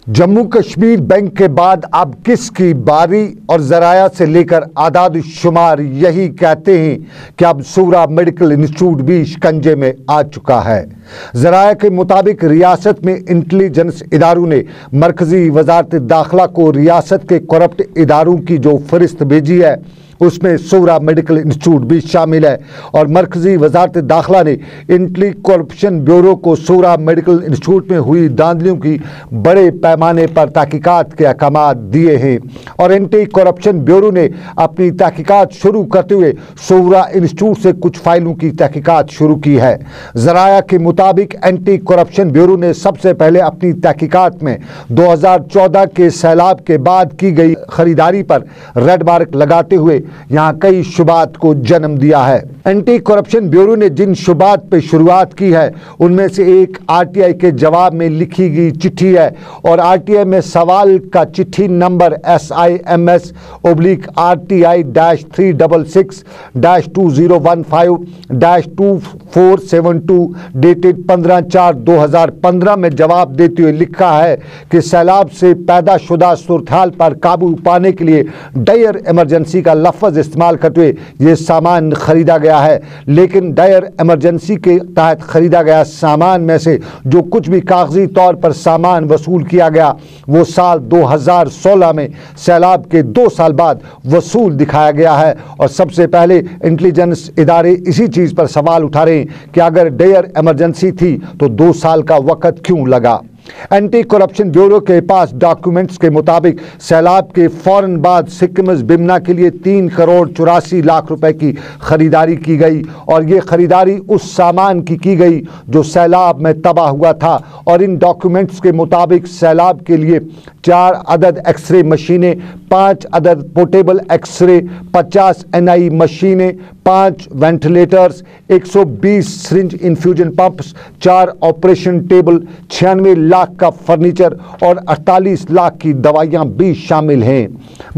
Jammu Kashmir bank के बाद अब किसकी बारी और ज़राया से लेकर आदाद शुमार यही कहते हैं कि अब सूरा मेडिकल इंस्टीट्यूट भी शिकंजे में आ चुका है। ज़राया के मुताबिक रियासत में इंटेलिजेंस इदारों ने मरकज़ी वजारत दाखिला को रियासत के करप्ट इदारों की जो फहरिस्त भेजी है उसमें सूरा मेडिकल इंस्टीट्यूट भी शामिल है और मरकज़ी वजारत दाखिला ने एंटी करप्शन ब्यूरो को सूरा मेडिकल इंस्टीट्यूट में हुई धांधलियों की बड़े पैमाने पर तहकीकात के अहकामात दिए हैं और एंटी करप्शन ब्यूरो ने अपनी तहकीकात शुरू करते हुए सूरा इंस्टीट्यूट से कुछ फाइलों की तहकीकात शुरू की है। ज़राया के मुताबिक एंटी करप्शन ब्यूरो ने सबसे पहले अपनी तहकीकात में 2014 के सैलाब के बाद की गई खरीदारी पर रेड मार्क लगाते हुए यहाँ कई शुबात को जन्म दिया है। एंटी करप्शन ब्यूरो ने जिन शुबात पे शुरुआत की है उनमें से एक आरटीआई के जवाब में लिखी गई चिट्ठी है और आरटीआई में सवाल का चिट्ठी नंबर SIMS/366-2015-2472 डेटेड 15/4/2015 में जवाब देते हुए लिखा है कि सैलाब से पैदा शुदा सूरत-हाल पर काबू पाने के लिए डायर इमरजेंसी का लफ्ज़ इस्तेमाल करते हुए ये सामान खरीदा गया है, लेकिन डायर इमरजेंसी के तहत खरीदा गया सामान में से जो कुछ भी कागजी तौर पर सामान वसूल किया गया वो साल 2016 में सैलाब के 2 साल बाद वसूल दिखाया गया है। और सबसे पहले इंटेलिजेंस इदारे इसी चीज़ पर सवाल उठा रहे हैं कि अगर डायर इमरजेंसी थी तो 2 साल का वक़्त क्यों लगा। एंटी करप्शन ब्यूरो के पास डॉक्यूमेंट्स के मुताबिक सैलाब के फौरन बाद सिक्किम्स बिमना के लिए 3,84,00,000 रुपए की खरीदारी की गई और ये खरीदारी उस सामान की गई जो सैलाब में तबाह हुआ था और इन डॉक्यूमेंट्स के मुताबिक सैलाब के लिए 4 अदद एक्सरे मशीनें, 5 अदद पोर्टेबल एक्सरे, 50 NI मशीनें, 5 ventilators, 120 syringe infusion pumps, 4 operation table, 96 lakh का फर्नीचर और 48 लाख की दवाइयां भी शामिल हैं।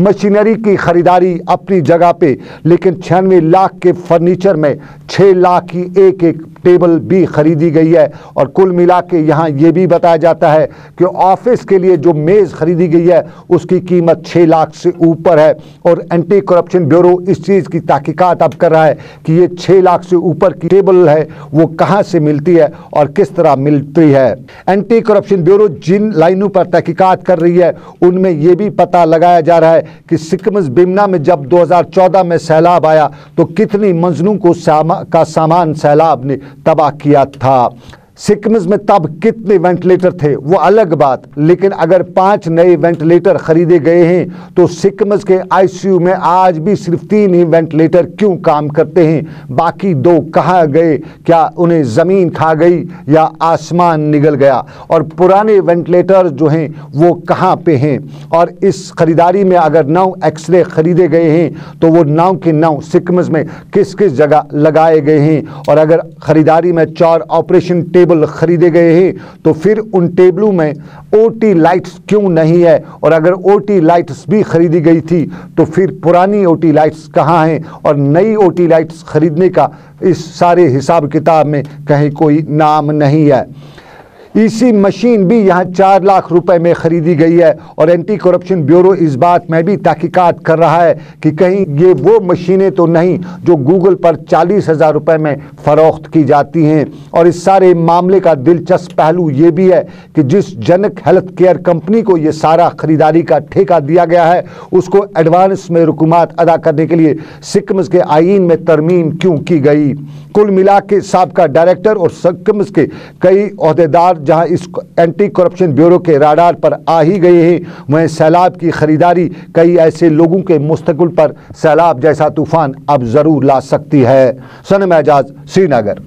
मशीनरी की खरीदारी अपनी जगह पे, लेकिन 96 लाख के फर्नीचर में 6 लाख की एक टेबल भी खरीदी गई है और कुल मिला के यहाँ ये भी बताया जाता है कि ऑफिस के लिए जो मेज़ खरीदी गई है उसकी कीमत 6 लाख से ऊपर है और एंटी करप्शन ब्यूरो इस चीज़ की तहकीकात अब कर रहा है कि ये 6 लाख से ऊपर की टेबल है वो कहाँ से मिलती है और किस तरह मिलती है। एंटी करप्शन ब्यूरो जिन लाइनों पर तहकीकात कर रही है उनमें ये भी पता लगाया जा रहा है कि सिक्किम्स बिमना में जब 2014 में सैलाब आया तो कितनी मंजिलों को सामान सैलाब ने तबाह किया था। सिक्किम्स में तब कितने वेंटिलेटर थे वो अलग बात, लेकिन अगर 5 नए वेंटिलेटर खरीदे गए हैं तो सिक्किम्स के आईसीयू में आज भी सिर्फ 3 ही वेंटिलेटर क्यों काम करते हैं, बाकी 2 कहाँ गए? क्या उन्हें ज़मीन खा गई या आसमान निगल गया? और पुराने वेंटिलेटर जो हैं वो कहाँ पे हैं? और इस खरीदारी में अगर 9 एक्सरे खरीदे गए हैं तो वो 9 के 9 सिक्किम्स में किस किस जगह लगाए गए हैं? और अगर खरीदारी में 4 ऑपरेशन टेबल खरीदे गए हैं तो फिर उन टेबलों में ओटी लाइट्स क्यों नहीं है? और अगर ओटी लाइट्स भी खरीदी गई थी तो फिर पुरानी ओटी लाइट्स कहाँ हैं? और नई ओटी लाइट्स खरीदने का इस सारे हिसाब किताब में कहीं कोई नाम नहीं है। ईसी मशीन भी यहाँ 4 लाख रुपए में खरीदी गई है और एंटी करप्शन ब्यूरो इस बात में भी तहकीकात कर रहा है कि कहीं ये वो मशीनें तो नहीं जो गूगल पर 40,000 रुपए में फ़रोख्त की जाती हैं। और इस सारे मामले का दिलचस्प पहलू ये भी है कि जिस जनक हेल्थ केयर कंपनी को ये सारा खरीदारी का ठेका दिया गया है उसको एडवांस में रुकुमात अदा करने के लिए सिक्किम्स के आईन में तरमीम क्यों की गई? कुल मिला के साबका डायरेक्टर और सिक्किम्स के कई ओहदेदार जहां इस एंटी करप्शन ब्यूरो के राडार पर आ ही गए हैं, वहीं सैलाब की खरीदारी कई ऐसे लोगों के मुस्तकबिल पर सैलाब जैसा तूफान अब ज़रूर ला सकती है। सनम एजाज, श्रीनगर।